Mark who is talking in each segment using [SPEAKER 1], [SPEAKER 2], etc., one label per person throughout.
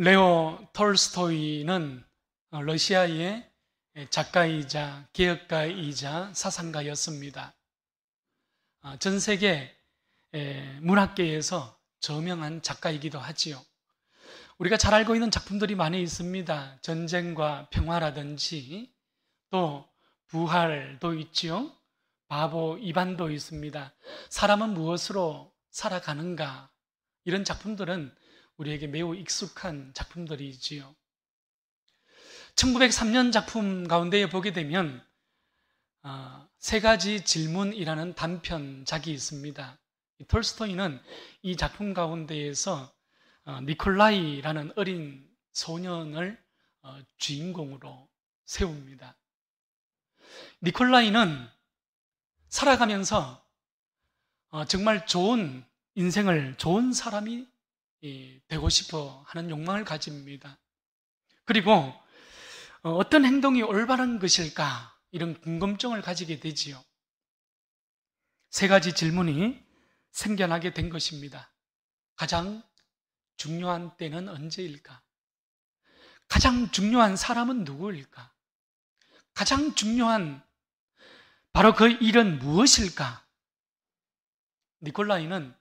[SPEAKER 1] 레오 톨스토이는 러시아의 작가이자 개혁가이자 사상가였습니다. 전 세계 문학계에서 저명한 작가이기도 하지요. 우리가 잘 알고 있는 작품들이 많이 있습니다. 전쟁과 평화라든지 또 부활도 있지요. 바보 이반도 있습니다. 사람은 무엇으로 살아가는가, 이런 작품들은 우리에게 매우 익숙한 작품들이지요. 1903년 작품 가운데에 보게 되면 세 가지 질문이라는 단편작이 있습니다. 톨스토이는 이 작품 가운데에서 니콜라이라는 어린 소년을 주인공으로 세웁니다. 니콜라이는 살아가면서 정말 좋은 인생을, 좋은 사람이 되고 싶어 하는 욕망을 가집니다. 그리고 어떤 행동이 올바른 것일까, 이런 궁금증을 가지게 되지요. 세 가지 질문이 생겨나게 된 것입니다. 가장 중요한 때는 언제일까? 가장 중요한 사람은 누구일까? 가장 중요한 바로 그 일은 무엇일까? 니콜라이는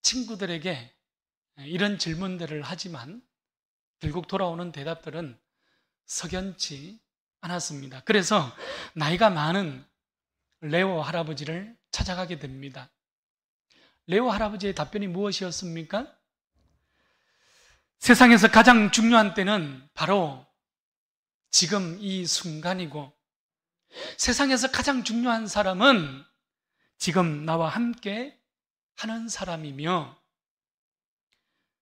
[SPEAKER 1] 친구들에게 이런 질문들을 하지만 결국 돌아오는 대답들은 석연치 않았습니다. 그래서 나이가 많은 레오 할아버지를 찾아가게 됩니다. 레오 할아버지의 답변이 무엇이었습니까? 세상에서 가장 중요한 때는 바로 지금 이 순간이고, 세상에서 가장 중요한 사람은 지금 나와 함께 하는 사람이며,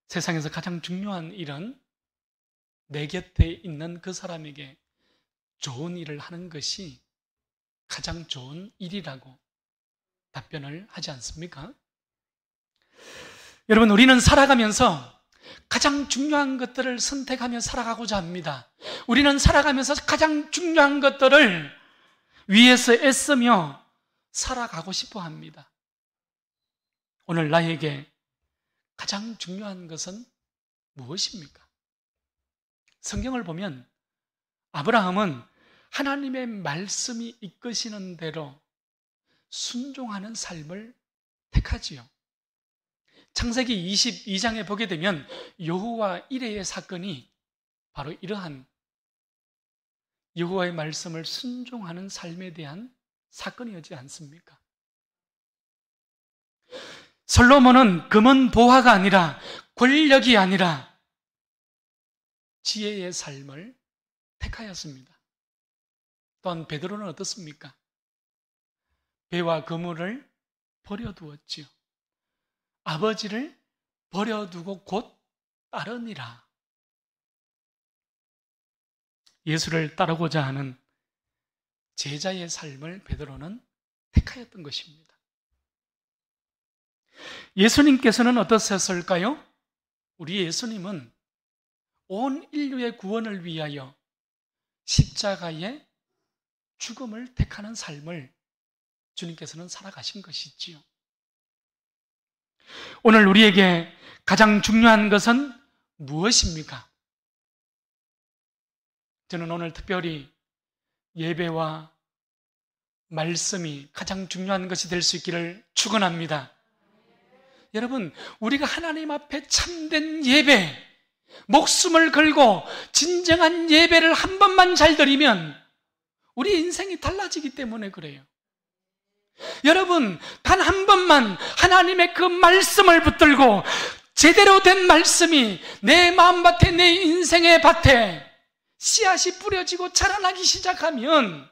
[SPEAKER 1] 세상에서 가장 중요한 일은 내 곁에 있는 그 사람에게 좋은 일을 하는 것이 가장 좋은 일이라고 답변을 하지 않습니까? 여러분, 우리는 살아가면서 가장 중요한 것들을 선택하며 살아가고자 합니다. 우리는 살아가면서 가장 중요한 것들을 위해서 애쓰며 살아가고 싶어 합니다. 오늘 나에게 가장 중요한 것은 무엇입니까? 성경을 보면 아브라함은 하나님의 말씀이 이끄시는 대로 순종하는 삶을 택하지요. 창세기 22장에 보게 되면 여호와 이레의 사건이 바로 이러한 여호와의 말씀을 순종하는 삶에 대한 사건이었지 않습니까? 솔로몬은 금은 보화가 아니라, 권력이 아니라 지혜의 삶을 택하였습니다. 또한 베드로는 어떻습니까? 배와 그물을 버려두었지요. 아버지를 버려두고 곧 따르니라. 예수를 따르고자 하는 제자의 삶을 베드로는 택하였던 것입니다. 예수님께서는 어떠셨을까요? 우리 예수님은 온 인류의 구원을 위하여 십자가의 죽음을 택하는 삶을 주님께서는 살아가신 것이지요. 오늘 우리에게 가장 중요한 것은 무엇입니까? 저는 오늘 특별히 예배와 말씀이 가장 중요한 것이 될 수 있기를 축원합니다. 여러분, 우리가 하나님 앞에 참된 예배, 목숨을 걸고 진정한 예배를 한 번만 잘 드리면 우리 인생이 달라지기 때문에 그래요. 여러분, 단 한 번만 하나님의 그 말씀을 붙들고 제대로 된 말씀이 내 마음밭에, 내 인생의 밭에 씨앗이 뿌려지고 자라나기 시작하면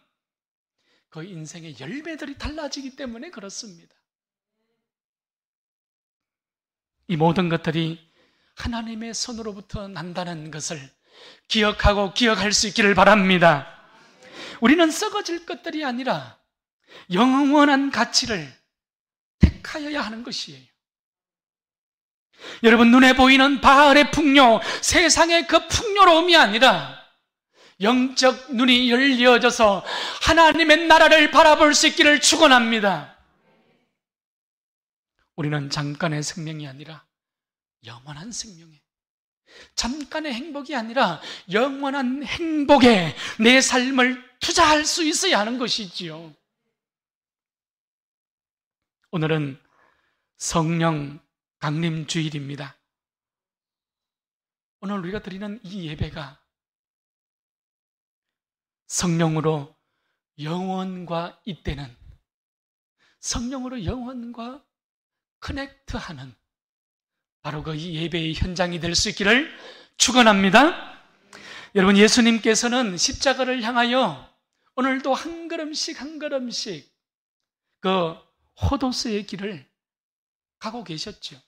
[SPEAKER 1] 그 인생의 열매들이 달라지기 때문에 그렇습니다. 이 모든 것들이 하나님의 손으로부터 난다는 것을 기억하고 기억할 수 있기를 바랍니다. 우리는 썩어질 것들이 아니라 영원한 가치를 택하여야 하는 것이에요. 여러분, 눈에 보이는 바알의 풍요, 세상의 그 풍요로움이 아니라 영적 눈이 열려져서 하나님의 나라를 바라볼 수 있기를 축원합니다. 우리는 잠깐의 생명이 아니라 영원한 생명에 잠깐의 행복이 아니라 영원한 행복에 내 삶을 투자할 수 있어야 하는 것이지요. 오늘은 성령 강림 주일입니다. 오늘 우리가 드리는 이 예배가 성령으로 영혼과 잇대는, 성령으로 영혼과 커넥트하는 바로 그 예배의 현장이 될 수 있기를 축원합니다. 여러분, 예수님께서는 십자가를 향하여 오늘도 한 걸음씩 한 걸음씩 그 호도스의 길을 가고 계셨죠.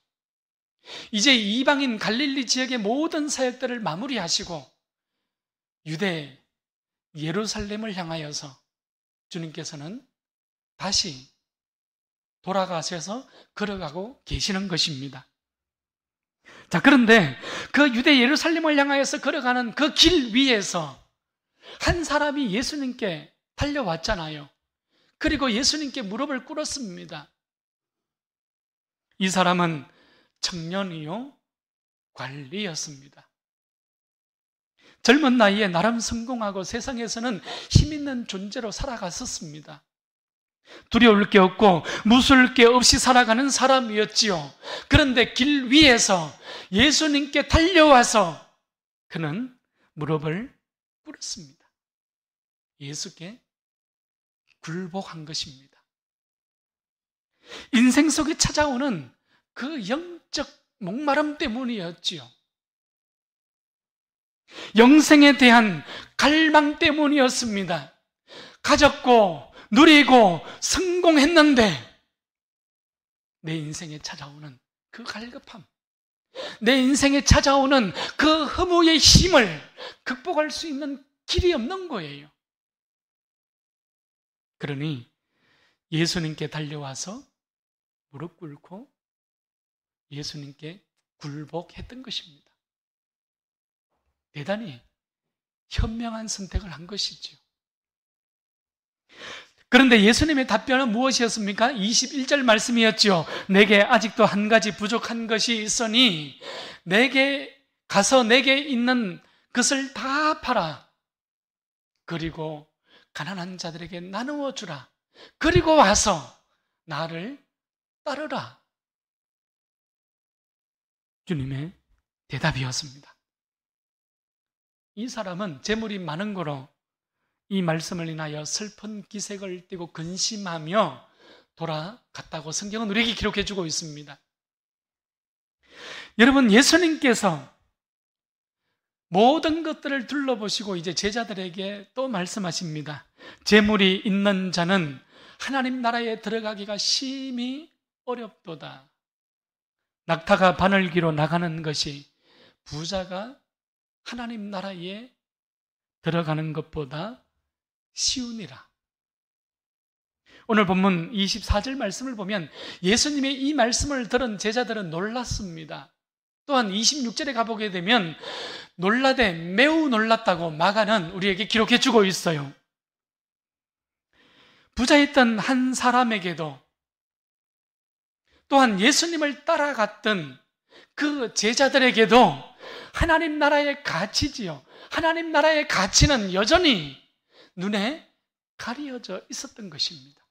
[SPEAKER 1] 이제 이방인 갈릴리 지역의 모든 사역들을 마무리하시고 유대 예루살렘을 향하여서 주님께서는 다시 돌아가셔서 걸어가고 계시는 것입니다. 자, 그런데 그 유대 예루살렘을 향하여서 걸어가는 그 길 위에서 한 사람이 예수님께 달려왔잖아요. 그리고 예수님께 무릎을 꿇었습니다. 이 사람은 청년이요 관리였습니다. 젊은 나이에 나름 성공하고 세상에서는 힘 있는 존재로 살아갔었습니다. 두려울 게 없고 무서울 게 없이 살아가는 사람이었지요. 그런데 길 위에서 예수님께 달려와서 그는 무릎을 꿇었습니다. 예수께 굴복한 것입니다. 인생 속에 찾아오는 그 영적 목마름 때문이었지요. 영생에 대한 갈망 때문이었습니다. 가졌고 누리고 성공했는데 내 인생에 찾아오는 그 갈급함, 내 인생에 찾아오는 그 허무의 힘을 극복할 수 있는 길이 없는 거예요. 그러니 예수님께 달려와서 무릎 꿇고 예수님께 굴복했던 것입니다. 대단히 현명한 선택을 한 것이지요. 그런데 예수님의 답변은 무엇이었습니까? 21절 말씀이었죠. 내게 아직도 한 가지 부족한 것이 있으니 내게 가서 내게 있는 것을 다 팔아 그리고 가난한 자들에게 나누어 주라. 그리고 와서 나를 따르라. 주님의 대답이었습니다. 이 사람은 재물이 많은 거로 이 말씀을 인하여 슬픈 기색을 띠고 근심하며 돌아갔다고 성경은 우리에게 기록해 주고 있습니다. 여러분, 예수님께서 모든 것들을 둘러보시고 이제 제자들에게 또 말씀하십니다. 재물이 있는 자는 하나님 나라에 들어가기가 심히 어렵도다. 낙타가 바늘기로 나가는 것이 부자가 하나님 나라에 들어가는 것보다 쉬우니라. 오늘 본문 24절 말씀을 보면 예수님의 이 말씀을 들은 제자들은 놀랐습니다. 또한 26절에 가보게 되면 놀라되 매우 놀랐다고 마가는 우리에게 기록해 주고 있어요. 부자였던 한 사람에게도 또한 예수님을 따라갔던 그 제자들에게도 하나님 나라의 가치지요. 하나님 나라의 가치는 여전히 눈에 가려져 있었던 것입니다.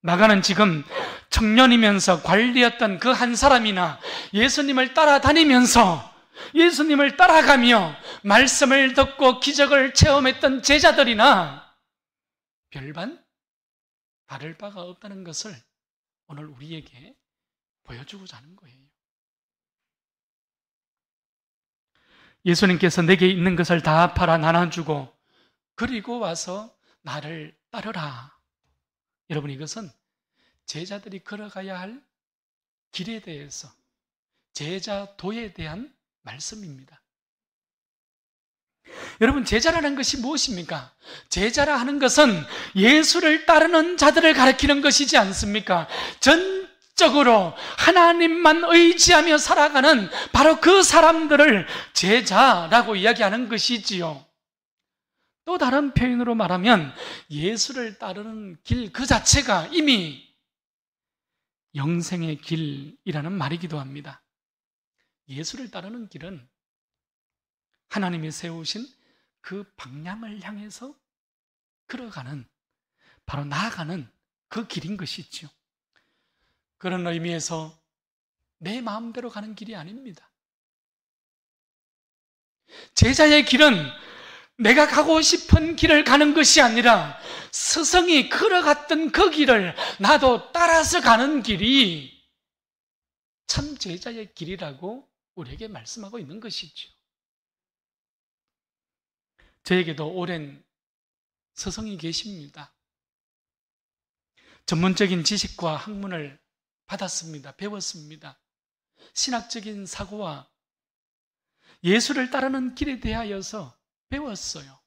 [SPEAKER 1] 마가는 지금 청년이면서 관리였던 그 한 사람이나 예수님을 따라다니면서 예수님을 따라가며 말씀을 듣고 기적을 체험했던 제자들이나 별반 다를 바가 없다는 것을 오늘 우리에게 보여주고자 하는 거예요. 예수님께서 내게 있는 것을 다 팔아 나눠주고 그리고 와서 나를 따르라. 여러분, 이것은 제자들이 걸어가야 할 길에 대해서 제자도에 대한 말씀입니다. 여러분, 제자라는 것이 무엇입니까? 제자라 하는 것은 예수를 따르는 자들을 가리키는 것이지 않습니까? 전적으로 하나님만 의지하며 살아가는 바로 그 사람들을 제자라고 이야기하는 것이지요. 또 다른 표현으로 말하면 예수를 따르는 길 그 자체가 이미 영생의 길이라는 말이기도 합니다. 예수를 따르는 길은 하나님이 세우신 그 방향을 향해서 걸어가는, 바로 나아가는 그 길인 것이지요. 그런 의미에서 내 마음대로 가는 길이 아닙니다. 제자의 길은 내가 가고 싶은 길을 가는 것이 아니라 스승이 걸어갔던 그 길을 나도 따라서 가는 길이 참 제자의 길이라고 우리에게 말씀하고 있는 것이죠. 저에게도 오랜 스승이 계십니다. 전문적인 지식과 학문을 받았습니다. 배웠습니다. 신학적인 사고와 예수를 따르는 길에 대하여서 배웠어요.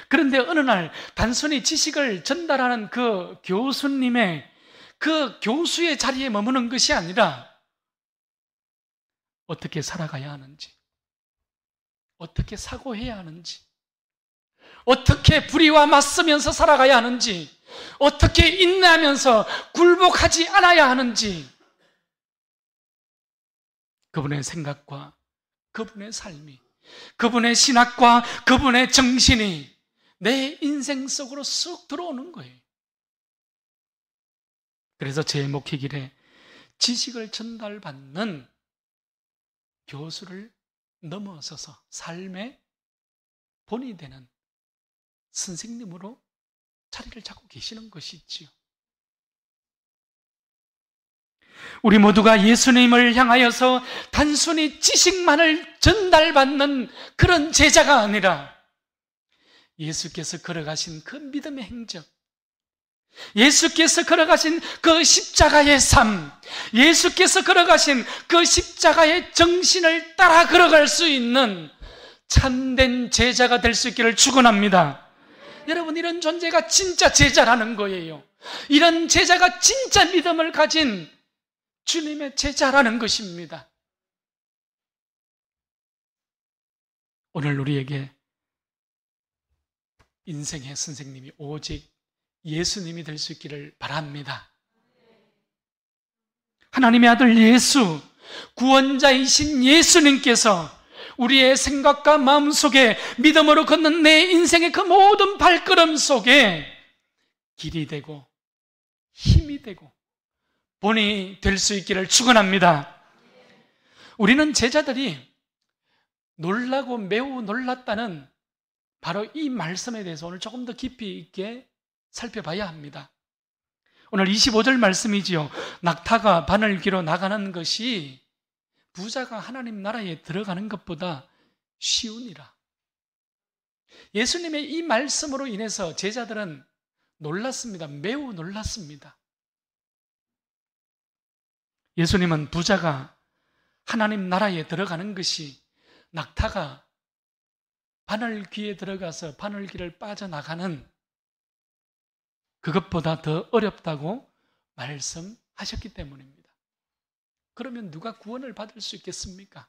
[SPEAKER 1] 그런데 어느 날 단순히 지식을 전달하는 그 교수님의 그 교수의 자리에 머무는 것이 아니라 어떻게 살아가야 하는지, 어떻게 사고해야 하는지, 어떻게 불의와 맞서면서 살아가야 하는지, 어떻게 인내하면서 굴복하지 않아야 하는지, 그분의 생각과 그분의 삶이, 그분의 신학과 그분의 정신이 내 인생 속으로 쑥 들어오는 거예요. 그래서 제 목회길에 지식을 전달받는 교수를 넘어서서 삶의 본이 되는 선생님으로 자리를 잡고 계시는 것이지요. 우리 모두가 예수님을 향하여서 단순히 지식만을 전달받는 그런 제자가 아니라 예수께서 걸어가신 그 믿음의 행적, 예수께서 걸어가신 그 십자가의 삶, 예수께서 걸어가신 그 십자가의 정신을 따라 걸어갈 수 있는 참된 제자가 될 수 있기를 축원합니다. 여러분, 이런 존재가 진짜 제자라는 거예요. 이런 제자가 진짜 믿음을 가진 주님의 제자라는 것입니다. 오늘 우리에게 인생의 선생님이 오직 예수님이 될 수 있기를 바랍니다. 하나님의 아들 예수, 구원자이신 예수님께서 우리의 생각과 마음 속에 믿음으로 걷는 내 인생의 그 모든 발걸음 속에 길이 되고 힘이 되고 본이 될 수 있기를 축원합니다. 우리는 제자들이 놀라고 매우 놀랐다는 바로 이 말씀에 대해서 오늘 조금 더 깊이 있게 살펴봐야 합니다. 오늘 25절 말씀이지요. 낙타가 바늘귀로 나가는 것이 부자가 하나님 나라에 들어가는 것보다 쉬우니라. 예수님의 이 말씀으로 인해서 제자들은 놀랐습니다. 매우 놀랐습니다. 예수님은 부자가 하나님 나라에 들어가는 것이 낙타가 바늘귀에 들어가서 바늘귀를 빠져나가는 그것보다 더 어렵다고 말씀하셨기 때문입니다. 그러면 누가 구원을 받을 수 있겠습니까?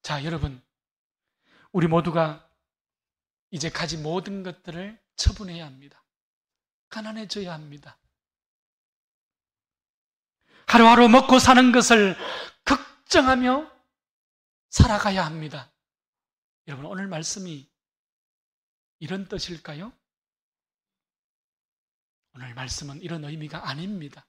[SPEAKER 1] 자, 여러분, 우리 모두가 이제 가진 모든 것들을 처분해야 합니다. 가난해져야 합니다. 하루하루 먹고 사는 것을 걱정하며 살아가야 합니다. 여러분, 오늘 말씀이 이런 뜻일까요? 오늘 말씀은 이런 의미가 아닙니다.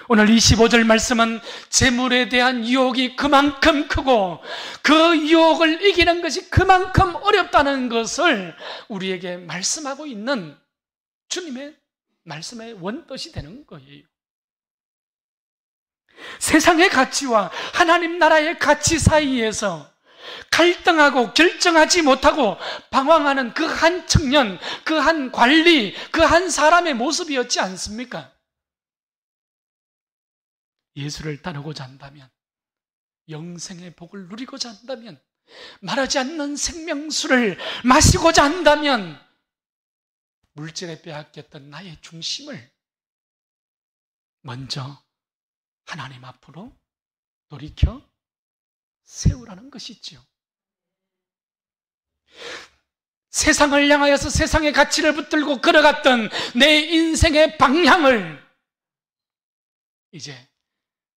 [SPEAKER 1] 오늘 25절 말씀은 재물에 대한 유혹이 그만큼 크고 그 유혹을 이기는 것이 그만큼 어렵다는 것을 우리에게 말씀하고 있는 주님의 말씀의 원뜻이 되는 거예요. 세상의 가치와 하나님 나라의 가치 사이에서 갈등하고 결정하지 못하고 방황하는 그 한 청년, 그 한 관리, 그 한 사람의 모습이었지 않습니까? 예수를 따르고자 한다면, 영생의 복을 누리고자 한다면, 마르지 않는 생명수를 마시고자 한다면 물질에 빼앗겼던 나의 중심을 먼저 하나님 앞으로 돌이켜 세우라는 것이지요. 세상을 향하여서 세상의 가치를 붙들고 걸어갔던 내 인생의 방향을 이제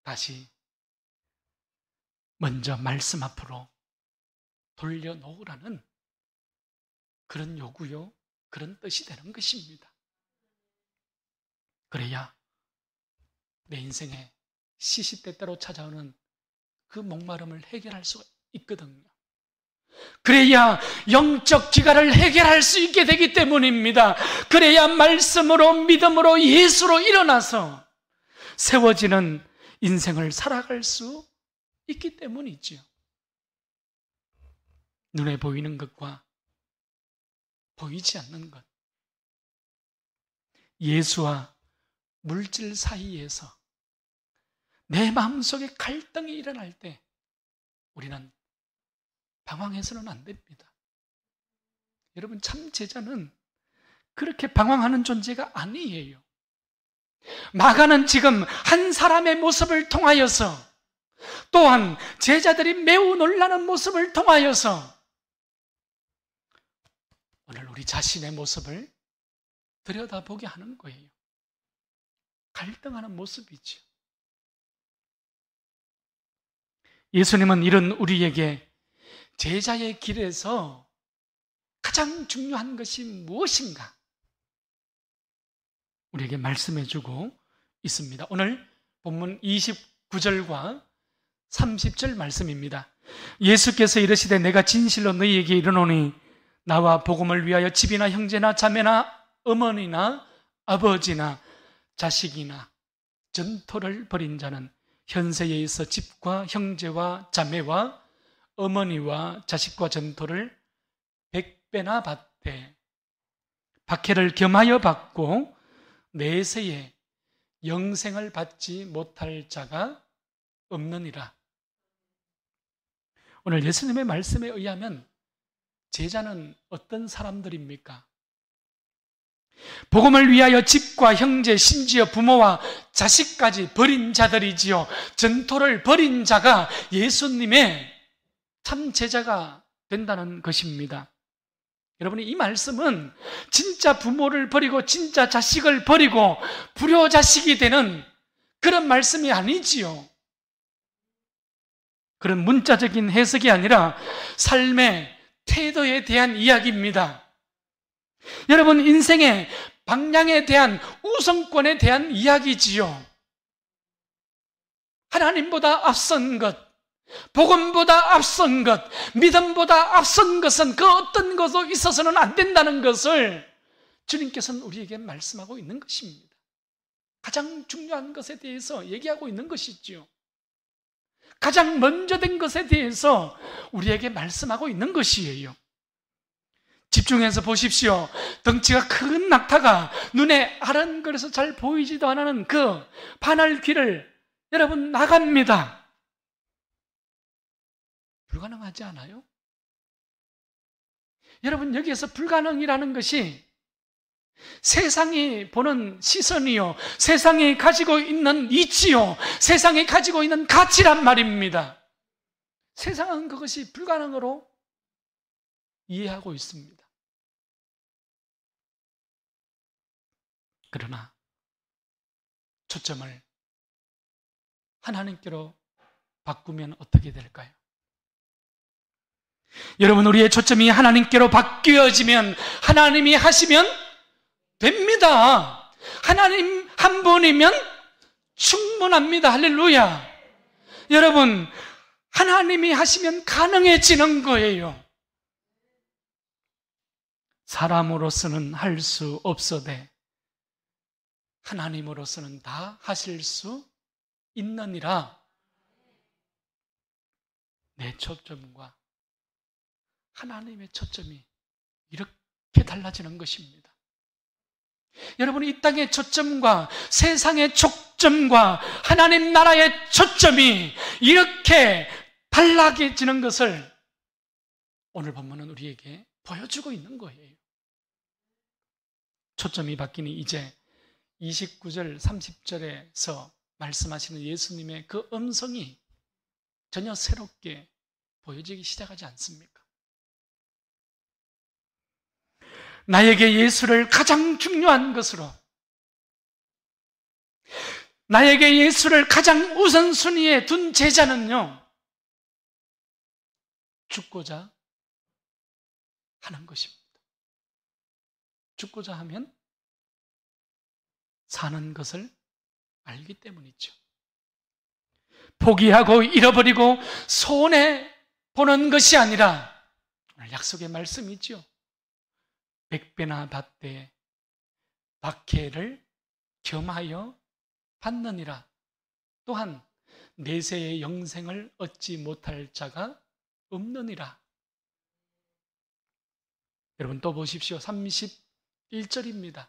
[SPEAKER 1] 다시 먼저 말씀 앞으로 돌려놓으라는 그런 요구요, 그런 뜻이 되는 것입니다. 그래야 내 인생에 시시때때로 찾아오는 그 목마름을 해결할 수가 있거든요. 그래야 영적 기갈을 해결할 수 있게 되기 때문입니다. 그래야 말씀으로, 믿음으로, 예수로 일어나서 세워지는 인생을 살아갈 수 있기 때문이지요. 눈에 보이는 것과 보이지 않는 것, 예수와 물질 사이에서 내 마음속에 갈등이 일어날 때 우리는 방황해서는 안 됩니다. 여러분, 참 제자는 그렇게 방황하는 존재가 아니에요. 마가는 지금 한 사람의 모습을 통하여서, 또한 제자들이 매우 놀라는 모습을 통하여서 오늘 우리 자신의 모습을 들여다보게 하는 거예요. 갈등하는 모습이죠. 예수님은 이런 우리에게 제자의 길에서 가장 중요한 것이 무엇인가? 우리에게 말씀해 주고 있습니다. 오늘 본문 29절과 30절 말씀입니다. 예수께서 이르시되 내가 진실로 너희에게 이르노니 나와 복음을 위하여 집이나 형제나 자매나 어머니나 아버지나 자식이나 전토를 벌인 자는 현세에 있어 집과 형제와 자매와 어머니와 자식과 전토를 100배나 받되 박해를 겸하여 받고 내세에 영생을 받지 못할 자가 없느니라. 오늘 예수님의 말씀에 의하면 제자는 어떤 사람들입니까? 복음을 위하여 집과 형제, 심지어 부모와 자식까지 버린 자들이지요. 전토를 벌인 자가 예수님의 참 제자가 된다는 것입니다. 여러분, 이 말씀은 진짜 부모를 버리고 진짜 자식을 버리고 불효자식이 되는 그런 말씀이 아니지요. 그런 문자적인 해석이 아니라 삶의 태도에 대한 이야기입니다. 여러분, 인생의 방향에 대한 우선권에 대한 이야기지요. 하나님보다 앞선 것, 복음보다 앞선 것, 믿음보다 앞선 것은 그 어떤 것도 있어서는 안 된다는 것을 주님께서는 우리에게 말씀하고 있는 것입니다. 가장 중요한 것에 대해서 얘기하고 있는 것이지요. 가장 먼저 된 것에 대해서 우리에게 말씀하고 있는 것이에요. 집중해서 보십시오. 덩치가 큰 낙타가 눈에 아른거려서 잘 보이지도 않는 그 반할 길을 여러분 나갑니다. 불가능하지 않아요? 여러분, 여기에서 불가능이라는 것이 세상이 보는 시선이요, 세상이 가지고 있는 이치요, 세상이 가지고 있는 가치란 말입니다. 세상은 그것이 불가능으로 이해하고 있습니다. 그러나 초점을 하나님께로 바꾸면 어떻게 될까요? 여러분, 우리의 초점이 하나님께로 바뀌어지면, 하나님이 하시면 됩니다. 하나님 한 분이면 충분합니다. 할렐루야. 여러분, 하나님이 하시면 가능해지는 거예요. 사람으로서는 할 수 없어되 하나님으로서는 다 하실 수 있느니라. 내 초점과 하나님의 초점이 이렇게 달라지는 것입니다. 여러분, 이 땅의 초점과 세상의 초점과 하나님 나라의 초점이 이렇게 달라지는 것을 오늘 본문은 우리에게 보여주고 있는 거예요. 초점이 바뀌니 이제 29절, 30절에서 말씀하시는 예수님의 그 음성이 전혀 새롭게 보여지기 시작하지 않습니까? 나에게 예수를 가장 중요한 것으로, 나에게 예수를 가장 우선순위에 둔 제자는요, 죽고자 하는 것입니다. 죽고자 하면 사는 것을 알기 때문이죠. 포기하고 잃어버리고 손해보는 것이 아니라, 오늘 약속의 말씀이죠. 100배나 받되 박해를 겸하여 받느니라. 또한 내세의 영생을 얻지 못할 자가 없느니라. 여러분 또 보십시오. 31절입니다.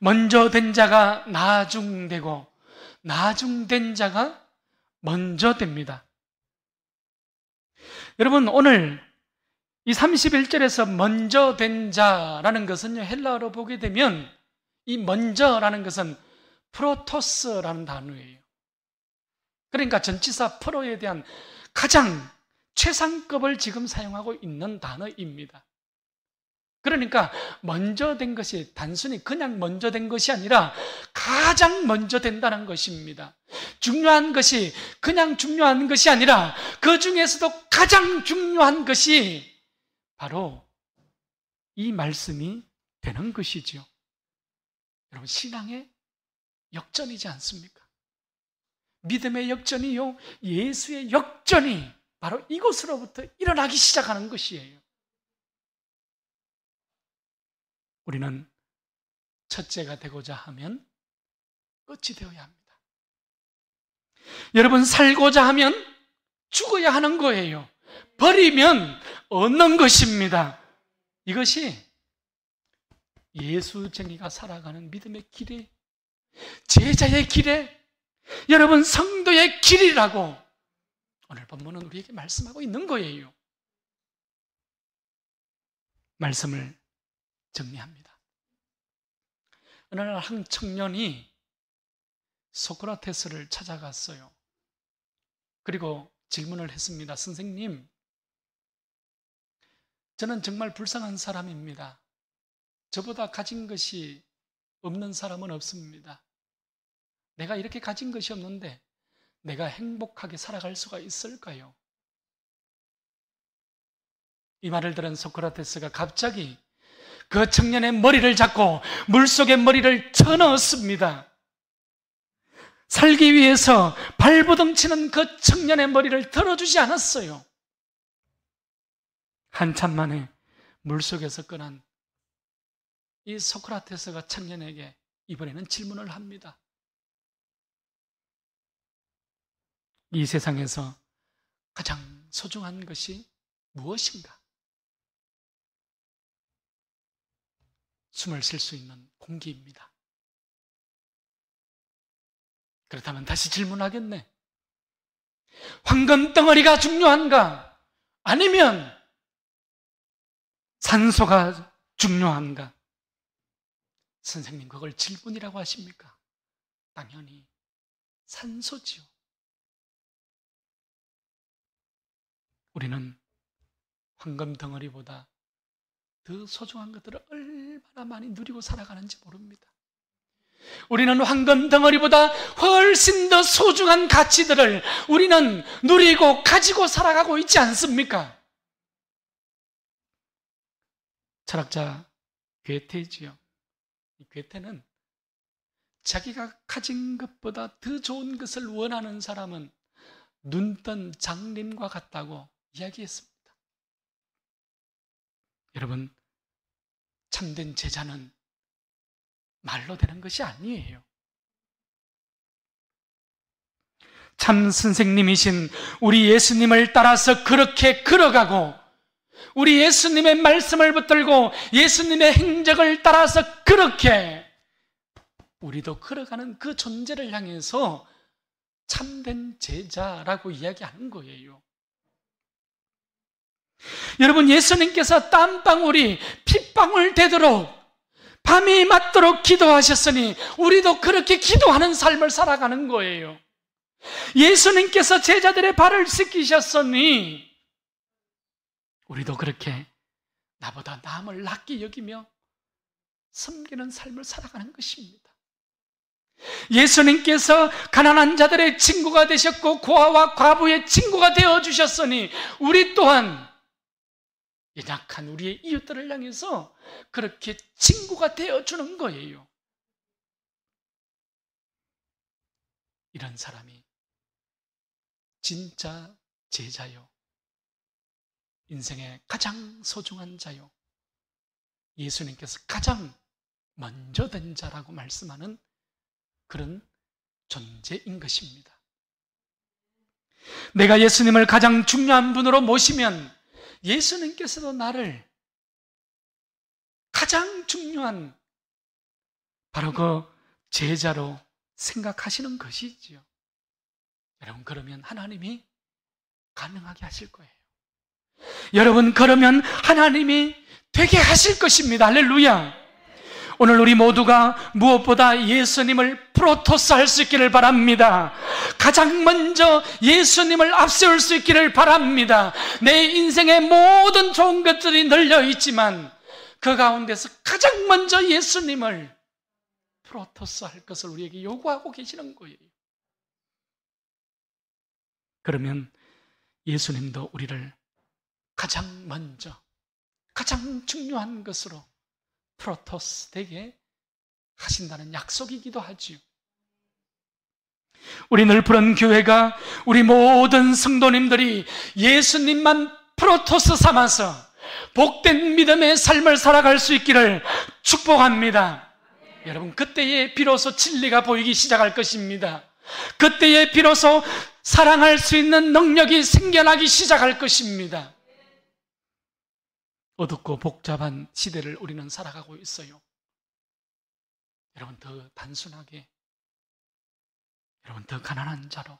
[SPEAKER 1] 먼저 된 자가 나중되고 나중된 자가 먼저 됩니다. 여러분 오늘 이 31절에서 먼저 된 자라는 것은요, 헬라어로 보게 되면 이 먼저라는 것은 프로토스라는 단어예요. 그러니까 전치사 프로에 대한 가장 최상급을 지금 사용하고 있는 단어입니다. 그러니까 먼저 된 것이 단순히 그냥 먼저 된 것이 아니라 가장 먼저 된다는 것입니다. 중요한 것이 그냥 중요한 것이 아니라 그 중에서도 가장 중요한 것이 바로 이 말씀이 되는 것이죠. 여러분, 신앙의 역전이지 않습니까? 믿음의 역전이요, 예수의 역전이 바로 이곳으로부터 일어나기 시작하는 것이에요. 우리는 첫째가 되고자 하면 끝이 되어야 합니다. 여러분, 살고자 하면 죽어야 하는 거예요. 버리면 얻는 것입니다. 이것이 예수쟁이가 살아가는 믿음의 길에, 제자의 길에, 여러분 성도의 길이라고 오늘 본문은 우리에게 말씀하고 있는 거예요. 말씀을 정리합니다. 어느 날 한 청년이 소크라테스를 찾아갔어요. 그리고 질문을 했습니다. 선생님, 저는 정말 불쌍한 사람입니다. 저보다 가진 것이 없는 사람은 없습니다. 내가 이렇게 가진 것이 없는데 내가 행복하게 살아갈 수가 있을까요? 이 말을 들은 소크라테스가 갑자기 그 청년의 머리를 잡고 물속에 머리를 쳐넣었습니다. 살기 위해서 발버둥치는 그 청년의 머리를 들어주지 않았어요. 한참 만에 물속에서 꺼난 이 소크라테스가 청년에게 이번에는 질문을 합니다. 이 세상에서 가장 소중한 것이 무엇인가? 숨을 쉴 수 있는 공기입니다. 그렇다면 다시 질문하겠네. 황금 덩어리가 중요한가? 아니면 산소가 중요한가? 선생님, 그걸 질문이라고 하십니까? 당연히 산소지요. 우리는 황금 덩어리보다 더 소중한 것들을 얼마나 많이 누리고 살아가는지 모릅니다. 우리는 황금 덩어리보다 훨씬 더 소중한 가치들을 우리는 누리고 가지고 살아가고 있지 않습니까? 철학자 괴테지요. 이 괴테는 자기가 가진 것보다 더 좋은 것을 원하는 사람은 눈뜬 장님과 같다고 이야기했습니다. 여러분, 참된 제자는 말로 되는 것이 아니에요. 참 선생님이신 우리 예수님을 따라서 그렇게 걸어가고, 우리 예수님의 말씀을 붙들고 예수님의 행적을 따라서 그렇게 우리도 걸어가는 그 존재를 향해서 참된 제자라고 이야기하는 거예요. 여러분, 예수님께서 땀방울이 핏방울 되도록 밤이 맞도록 기도하셨으니 우리도 그렇게 기도하는 삶을 살아가는 거예요. 예수님께서 제자들의 발을 씻기셨으니 우리도 그렇게 나보다 남을 낫게 여기며 섬기는 삶을 살아가는 것입니다. 예수님께서 가난한 자들의 친구가 되셨고 고아와 과부의 친구가 되어주셨으니 우리 또한 연약한 우리의 이웃들을 향해서 그렇게 친구가 되어주는 거예요. 이런 사람이 진짜 제자요, 인생의 가장 소중한 자요, 예수님께서 가장 먼저 된 자라고 말씀하는 그런 존재인 것입니다. 내가 예수님을 가장 중요한 분으로 모시면 예수님께서도 나를 가장 중요한 바로 그 제자로 생각하시는 것이지요. 여러분, 그러면 하나님이 가능하게 하실 거예요. 여러분, 그러면 하나님이 되게 하실 것입니다. 할렐루야. 오늘 우리 모두가 무엇보다 예수님을 프로토스 할 수 있기를 바랍니다. 가장 먼저 예수님을 앞세울 수 있기를 바랍니다. 내 인생의 모든 좋은 것들이 널려 있지만 그 가운데서 가장 먼저 예수님을 프로토스 할 것을 우리에게 요구하고 계시는 거예요. 그러면 예수님도 우리를 가장 먼저, 가장 중요한 것으로 프로토스 되게 하신다는 약속이기도 하지요. 우리 늘푸른 교회가 우리 모든 성도님들이 예수님만 프로토스 삼아서 복된 믿음의 삶을 살아갈 수 있기를 축복합니다. 여러분, 그때에 비로소 진리가 보이기 시작할 것입니다. 그때에 비로소 사랑할 수 있는 능력이 생겨나기 시작할 것입니다. 어둡고 복잡한 시대를 우리는 살아가고 있어요. 여러분, 더 단순하게, 여러분, 더 가난한 자로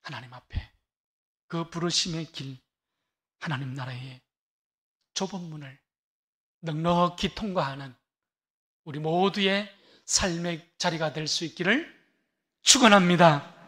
[SPEAKER 1] 하나님 앞에 그 부르심의 길, 하나님 나라의 좁은 문을 넉넉히 통과하는 우리 모두의 삶의 자리가 될 수 있기를 축원합니다.